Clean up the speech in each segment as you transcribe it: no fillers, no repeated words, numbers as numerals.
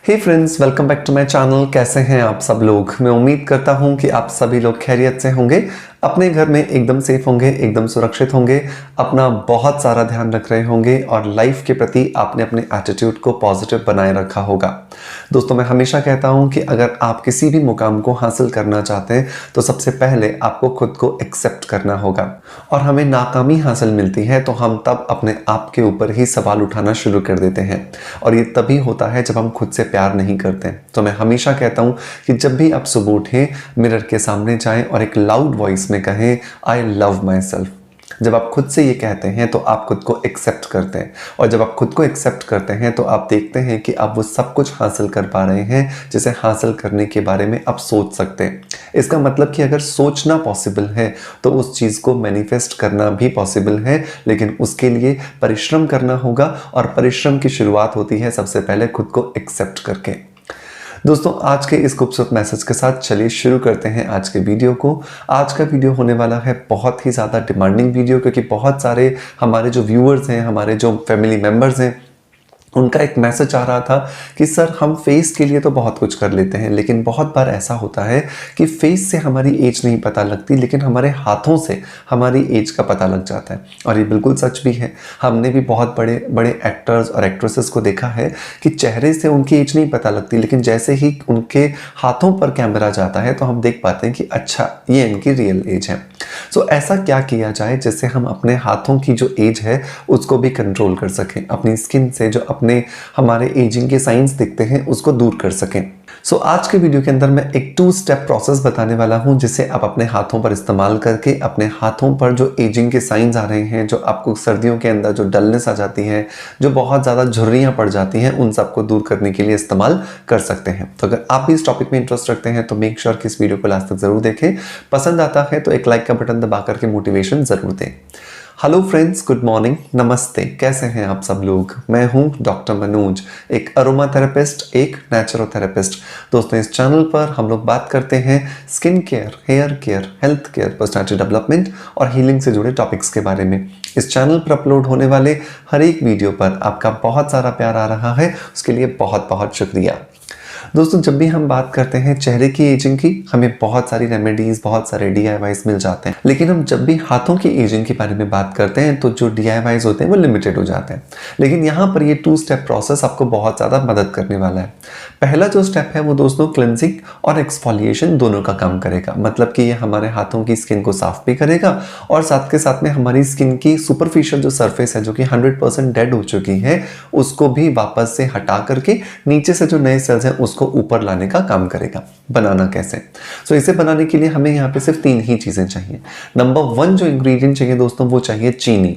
Hey friends, welcome back to my channel. कैसे हैं आप सब लोग? मैं उम्मीद करता हूं कि आप सभी लोग खैरियत से होंगे, अपने घर में एकदम सेफ होंगे, एकदम सुरक्षित होंगे, अपना बहुत सारा ध्यान रख रहे होंगे और लाइफ के प्रति आपने अपने एटीट्यूड को पॉजिटिव बनाए रखा होगा। दोस्तों, मैं हमेशा कहता हूं कि अगर आप किसी भी मुकाम को हासिल करना चाहते हैं तो सबसे पहले आपको खुद को एक्सेप्ट करना होगा। और हमें नाकामी हासिल मिलती है तो हम तब अपने आप के ऊपर ही सवाल उठाना शुरू कर देते हैं, और ये तभी होता है जब हम खुद से प्यार नहीं करते। तो मैं हमेशा कहता हूं कि जब भी आप सुबह उठें, मिरर के सामने जाएं और एक लाउड वॉइस में कहें, आई लव माई सेल्फ। जब आप खुद से ये कहते हैं तो आप खुद को एक्सेप्ट करते हैं, और जब आप खुद को एक्सेप्ट करते हैं तो आप देखते हैं कि आप वो सब कुछ हासिल कर पा रहे हैं जिसे हासिल करने के बारे में आप सोच सकते हैं। इसका मतलब कि अगर सोचना पॉसिबल है तो उस चीज़ को मैनिफेस्ट करना भी पॉसिबल है, लेकिन उसके लिए परिश्रम करना होगा, और परिश्रम की शुरुआत होती है सबसे पहले खुद को एक्सेप्ट करके। दोस्तों, आज के इस खूबसूरत मैसेज के साथ चलिए शुरू करते हैं आज के वीडियो को। आज का वीडियो होने वाला है बहुत ही ज़्यादा डिमांडिंग वीडियो, क्योंकि बहुत सारे हमारे जो व्यूअर्स हैं, हमारे जो फैमिली मेम्बर्स हैं, उनका एक मैसेज आ रहा था कि सर, हम फेस के लिए तो बहुत कुछ कर लेते हैं, लेकिन बहुत बार ऐसा होता है कि फेस से हमारी एज नहीं पता लगती, लेकिन हमारे हाथों से हमारी एज का पता लग जाता है। और ये बिल्कुल सच भी है। हमने भी बहुत बड़े बड़े एक्टर्स और एक्ट्रेसेस को देखा है कि चेहरे से उनकी एज नहीं पता लगती, लेकिन जैसे ही उनके हाथों पर कैमरा जाता है तो हम देख पाते हैं कि अच्छा, ये इनकी रियल एज है। सो ऐसा क्या किया जाए जिससे हम अपने हाथों की जो एज है उसको भी कंट्रोल कर सकें, अपनी स्किन से जो अपने हमारे एजिंग के साइंस दिखते हैं उसको दूर कर सकें। सो आज के वीडियो के अंदर मैं एक 2 स्टेप प्रोसेस बताने वाला हूं, जिसे आप अपने हाथों पर इस्तेमाल करके अपने हाथों पर जो एजिंग के साइंस आ रहे हैं, जो आपको सर्दियों के अंदर जो डलनेस आ जाती है, जो बहुत ज़्यादा झुर्रियाँ पड़ जाती हैं, उन सबको दूर करने के लिए इस्तेमाल कर सकते हैं। तो अगर आप भी इस टॉपिक में इंटरेस्ट रखते हैं तो मेक श्योर कि इस वीडियो को लास्ट तक जरूर देखें। पसंद आता है तो एक लाइक का बटन दबा करके मोटिवेशन जरूर दें। हेलो फ्रेंड्स, गुड मॉर्निंग, नमस्ते। कैसे हैं आप सब लोग? मैं हूं डॉक्टर मनोज, एक अरोमा थेरेपिस्ट, एक नेचुरोथेरेपिस्ट। दोस्तों, इस चैनल पर हम लोग बात करते हैं skin care, hair care, health care, personality development और हीलिंग से जुड़े टॉपिक्स के बारे में। इस चैनल पर अपलोड होने वाले हर एक वीडियो पर आपका बहुत सारा प्यार आ रहा है, उसके लिए बहुत बहुत शुक्रिया। दोस्तों, जब भी हम बात करते हैं चेहरे की एजिंग की, हमें बहुत सारी रेमेडीज, बहुत सारे DIYs मिल जाते हैं, लेकिन हम जब भी हाथों की एजिंग के बारे में बात करते हैं तो जो DIYs होते हैं वो लिमिटेड हो जाते हैं। लेकिन यहाँ पर ये 2 स्टेप प्रोसेस आपको बहुत ज़्यादा मदद करने वाला है। पहला जो स्टेप है वो दोस्तों क्लेंजिंग और एक्सफोलिएशन दोनों का काम करेगा। मतलब कि ये हमारे हाथों की स्किन को साफ भी करेगा, और साथ के साथ में हमारी स्किन की सुपरफिशियल जो सरफेस है, जो कि 100% डेड हो चुकी है, उसको भी वापस से हटा करके नीचे से जो नए सेल्स हैं उसको ऊपर लाने का काम करेगा। बनाना कैसे? सो इसे बनाने के लिए हमें यहाँ पे सिर्फ 3 ही चीजें चाहिए। नंबर 1 जो इंग्रेडिएंट चाहिए दोस्तों, वो चाहिए चीनी।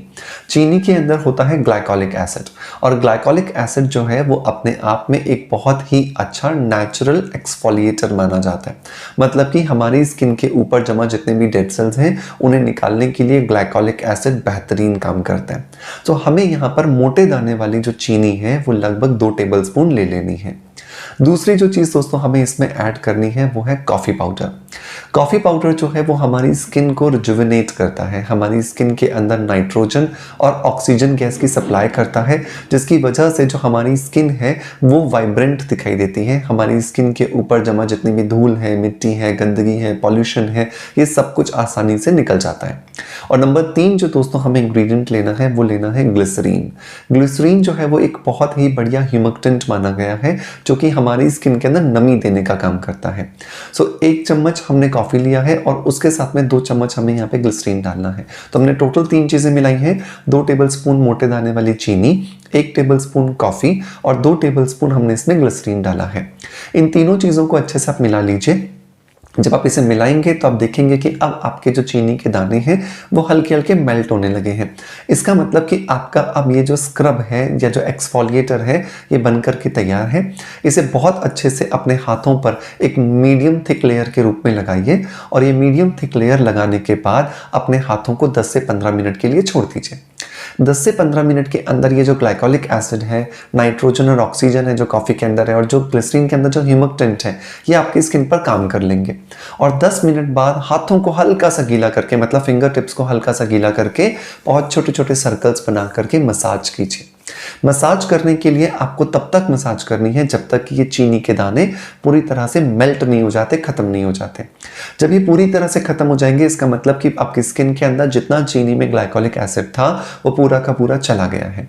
चीनी के अंदर होता है ग्लाइकोलिक एसिड, और ग्लाइकोलिक एसिड जो है वो अपने आप में एक बहुत ही अच्छा नेचुरल एक्सफोलिएटर माना जाता है। मतलब कि हमारी स्किन के ऊपर जमा जितने भी डेड सेल्स हैं उन्हें निकालने के लिए ग्लाइकोलिक एसिड बेहतरीन काम करता है। तो हमें यहाँ पर मोटे दाने वाली जो चीनी है वो लगभग 2 टेबलस्पून ले लेनी है। दूसरी जो चीज़ दोस्तों हमें इसमें ऐड करनी है वो है कॉफ़ी पाउडर। कॉफ़ी पाउडर जो है वो हमारी स्किन को रिजुविनेट करता है, हमारी स्किन के अंदर नाइट्रोजन और ऑक्सीजन गैस की सप्लाई करता है, जिसकी वजह से जो हमारी स्किन है वो वाइब्रेंट दिखाई देती है। हमारी स्किन के ऊपर जमा जितनी भी धूल है, मिट्टी है, गंदगी है, पॉल्यूशन है, ये सब कुछ आसानी से निकल जाता है। और नंबर 3 जो दोस्तों हमें इंग्रेडिएंट लेना है वो लेना है ग्लिसरीन। ग्लिसरीन जो है वो एक बहुत ही बढ़िया ह्यूमिक्टेंट माना गया है, जो कि हमारी स्किन के अंदर नमी देने का काम करता है। सो 1 चम्मच हमने कॉफ़ी लिया है और उसके साथ में 2 चम्मच हमें यहाँ पे ग्लिसरीन डालना है। तो हमने टोटल 3 चीज़ें मिलाई हैं। 2 टेबलस्पून मोटे दाने वाली चीनी, 1 टेबलस्पून कॉफ़ी और 2 टेबलस्पून हमने इसमें ग्लिसरीन डाला है। इन तीनों चीज़ों को अच्छे से आप मिला लीजिए। जब आप इसे मिलाएंगे तो आप देखेंगे कि अब आपके जो चीनी के दाने हैं वो हल्के हल्के मेल्ट होने लगे हैं। इसका मतलब कि आपका अब ये जो स्क्रब है या जो एक्सफोलिएटर है ये बन करके तैयार है। इसे बहुत अच्छे से अपने हाथों पर एक मीडियम थिक लेयर के रूप में लगाइए, और ये मीडियम थिक लेयर लगाने के बाद अपने हाथों को 10 से 15 मिनट के लिए छोड़ दीजिए। 10 से 15 मिनट के अंदर ये जो ग्लाइकोलिक एसिड है, नाइट्रोजन और ऑक्सीजन है जो कॉफ़ी के अंदर है, और जो ग्लिसरीन के अंदर जो ह्यूमिक्टेंट है, ये आपकी स्किन पर काम कर लेंगे। और 10 मिनट बाद हाथों को हल्का सा गीला करके, मतलब फिंगर टिप्स को हल्का सा गीला करके बहुत छोटे छोटे सर्कल्स बना करके मसाज कीजिए। मसाज करने के लिए आपको तब तक मसाज करनी है जब तक कि ये चीनी के दाने पूरी तरह से मेल्ट नहीं हो जाते, खत्म नहीं हो जाते। जब ये पूरी तरह से खत्म हो जाएंगे इसका मतलब कि आपकी स्किन के अंदर जितना चीनी में ग्लाइकोलिक एसिड था वो पूरा का पूरा चला गया है।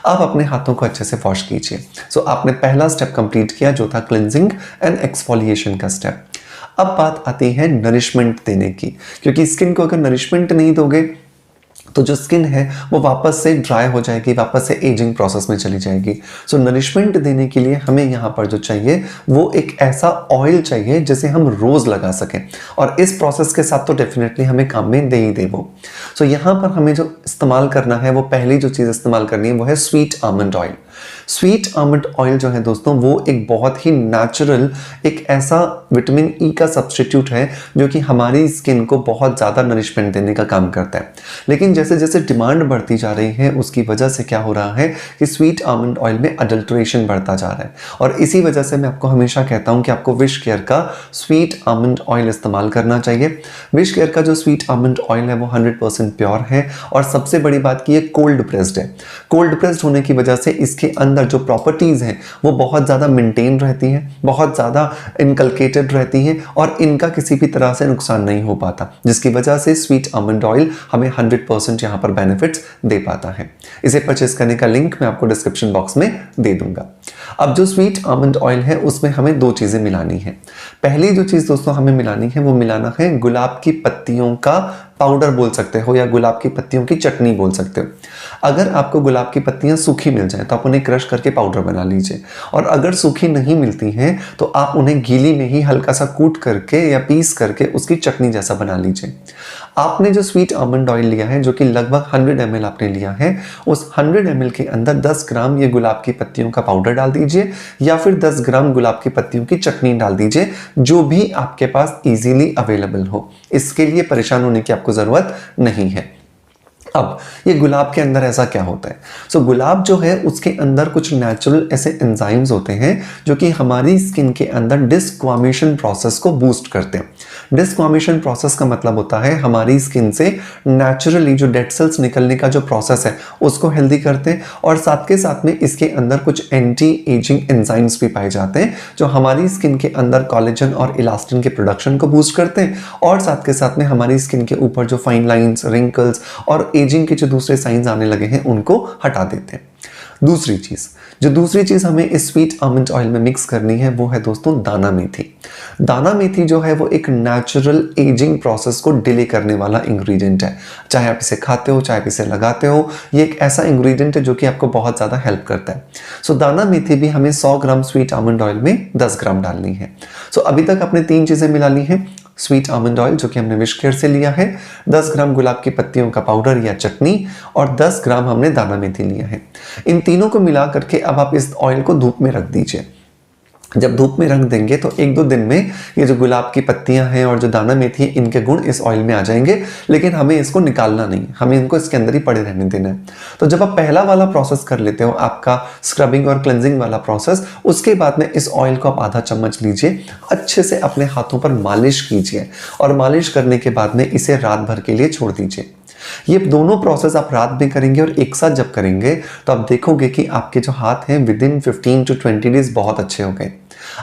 आप अपने हाथों को अच्छे से वॉश कीजिए। सो आपने पहला स्टेप कंप्लीट किया जो था क्लिनजिंग एंड एक्सफोलिएशन का स्टेप। अब बात आती है नरिशमेंट देने की, क्योंकि स्किन को अगर नरिशमेंट नहीं दोगे तो जो स्किन है वो वापस से ड्राई हो जाएगी, वापस से एजिंग प्रोसेस में चली जाएगी। सो नरिशमेंट देने के लिए हमें यहाँ पर जो चाहिए वो एक ऐसा ऑयल चाहिए जिसे हम रोज लगा सकें, और इस प्रोसेस के साथ तो डेफिनेटली हमें काम में दे ही दे वो। सो यहाँ पर हमें जो इस्तेमाल करना है, वो पहली जो चीज़ इस्तेमाल करनी है वो है sweet almond oil. Sweet almond oil जो है दोस्तों वो एक बहुत ही नेचुरल, एक ऐसा विटामिन ई का सब्स्टिट्यूट है जो कि हमारी स्किन को बहुत ज़्यादा नरिशमेंट देने का काम करता है। लेकिन जैसे जैसे डिमांड बढ़ती जा रही है उसकी वजह से क्या हो रहा है कि स्वीट आमंड ऑयल में अडल्ट्रेशन बढ़ता जा रहा है, और इसी वजह से मैं आपको हमेशा कहता हूं कि आपको विश केयर का स्वीट आमंड ऑयल इस्तेमाल करना चाहिए। विश केयर का जो स्वीट आमंड ऑयल है वो 100% प्योर है, और सबसे बड़ी बात कि ये कोल्ड प्रेस्ड है। कोल्ड प्रेस्ड होने की वजह से इसके अंदर जो प्रॉपर्टीज हैं वो बहुत ज़्यादा मेंटेन रहती हैं, बहुत ज़्यादा इनकलकेटेड रहती हैं, और इनका किसी भी तरह से नुकसान नहीं हो पाता, जिसकी वजह से स्वीट आमंड ऑयल हमें 100% यहाँ पर बेनिफिट्स दे पाता है। इसे परचेस करने का लिंक मैं आपको डिस्क्रिप्शन बॉक्स में दे दूंगा। अब जो स्वीट आमंड ऑयल है उसमें हमें दो चीज़ें मिलानी है। पहली जो चीज़ दोस्तों हमें मिलानी है वो मिलाना है गुलाब की पत्तियों का पाउडर बोल सकते हो, या गुलाब की पत्तियों की चटनी बोल सकते हो। अगर आपको गुलाब की पत्तियां सूखी मिल जाएं तो आप उन्हें क्रश करके पाउडर बना लीजिए, और अगर सूखी नहीं मिलती हैं तो आप उन्हें गीली में ही हल्का सा कूट करके या पीस करके उसकी चटनी जैसा बना लीजिए। आपने जो स्वीट आमंड ऑयल लिया है जो कि लगभग 100 ml आपने लिया है, उस 100 ml के अंदर 10 ग्राम ये गुलाब की पत्तियों का पाउडर डाल दीजिए, या फिर 10 ग्राम गुलाब की पत्तियों की चटनी डाल दीजिए, जो भी आपके पास इजीली अवेलेबल हो। इसके लिए परेशान होने की आपको जरूरत नहीं है। अब ये गुलाब के अंदर ऐसा क्या होता है? सो गुलाब जो है उसके अंदर कुछ नेचुरल ऐसे एंजाइम्स होते हैं जो कि हमारी स्किन के अंदर डिस्क्वामेशन प्रोसेस को बूस्ट करते हैं। डिस्क्वामेशन प्रोसेस का मतलब होता है हमारी स्किन से नेचुरली जो डेड सेल्स निकलने का जो प्रोसेस है उसको हेल्दी करते हैं, और साथ के साथ में इसके अंदर कुछ एंटी एजिंग एंजाइम्स भी पाए जाते हैं जो हमारी स्किन के अंदर कोलेजन और इलास्टिन के प्रोडक्शन को बूस्ट करते हैं, और साथ के साथ में हमारी स्किन के ऊपर जो फाइन लाइंस, रिंकल्स और एजिंग के जो दूसरे साइंस आने लगे हैं उनको हटा देते हैं। दूसरी चीज हमें इस स्वीट आमंड ऑयल में मिक्स करनी है वो है दोस्तों दाना मेथी। दाना मेथी जो है वो एक नेचुरल एजिंग प्रोसेस को डिले करने वाला इंग्रेडिएंट है। चाहे आप इसे खाते हो, चाहे आप इसे लगाते हो, ये एक ऐसा इंग्रेडिएंट है जो कि आपको बहुत ज़्यादा हेल्प करता है। सो दाना मेथी भी हमें 100 ग्राम स्वीट आमंड ऑयल में 10 ग्राम डालनी है। सो अभी तक आपने 3 चीज़ें मिला ली हैं। स्वीट आमंड ऑयल जो कि हमने विश केयर से लिया है, 10 ग्राम गुलाब की पत्तियों का पाउडर या चटनी, और 10 ग्राम हमने दाना मेथी लिया है। इन तीनों को मिला करके अब आप इस ऑयल को धूप में रख दीजिए। जब धूप में रख देंगे तो 1-2 दिन में ये जो गुलाब की पत्तियां हैं और जो दाना मेथी है इनके गुण इस ऑयल में आ जाएंगे, लेकिन हमें इसको निकालना नहीं, हमें इनको इसके अंदर ही पड़े रहने देना है। तो जब आप पहला वाला प्रोसेस कर लेते हो, आपका स्क्रबिंग और क्लेंजिंग वाला प्रोसेस, उसके बाद में इस ऑयल को आप आधा चम्मच लीजिए, अच्छे से अपने हाथों पर मालिश कीजिए, और मालिश करने के बाद में इसे रात भर के लिए छोड़ दीजिए। ये दोनों प्रोसेस आप रात में करेंगे और एक साथ जब करेंगे तो आप देखोगे कि आपके जो हाथ हैं विदिन 15 to 20 डेज बहुत अच्छे हो गए।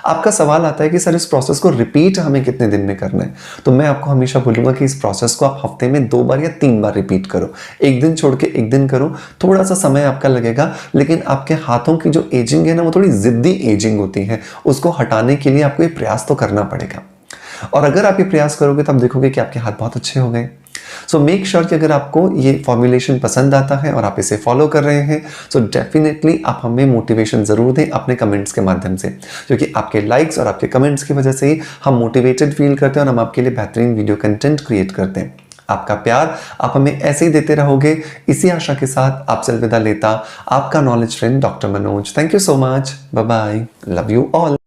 आपका सवाल आता है कि सर इस प्रोसेस को रिपीट हमें कितने दिन में करना है? तो मैं आपको हमेशा बोलूंगा कि इस प्रोसेस को आप हफ्ते में 2 बार या 3 बार रिपीट करो। एक दिन छोड़ के एक दिन करो, थोड़ा सा समय आपका लगेगा, लेकिन आपके हाथों की जो एजिंग है ना वो थोड़ी जिद्दी एजिंग होती है, उसको हटाने के लिए आपको ये प्रयास तो करना पड़ेगा। और अगर आप ये प्रयास करोगे तो आप देखोगे कि आपके हाथ बहुत अच्छे हो गए। सो मेक श्योर कि अगर आपको ये फॉर्मुलेशन पसंद आता है और आप इसे फॉलो कर रहे हैं तो डेफिनेटली आप हमें मोटिवेशन जरूर दें अपने कमेंट्स के माध्यम से, क्योंकि आपके लाइक्स और आपके कमेंट्स की वजह से ही हम मोटिवेटेड फील करते हैं और हम आपके लिए बेहतरीन वीडियो कंटेंट क्रिएट करते हैं। आपका प्यार आप हमें ऐसे ही देते रहोगे, इसी आशा के साथ आपसे अलविदा लेता आपका knowledge friend doctor Manoj. Thank you so much, bye bye, love you all.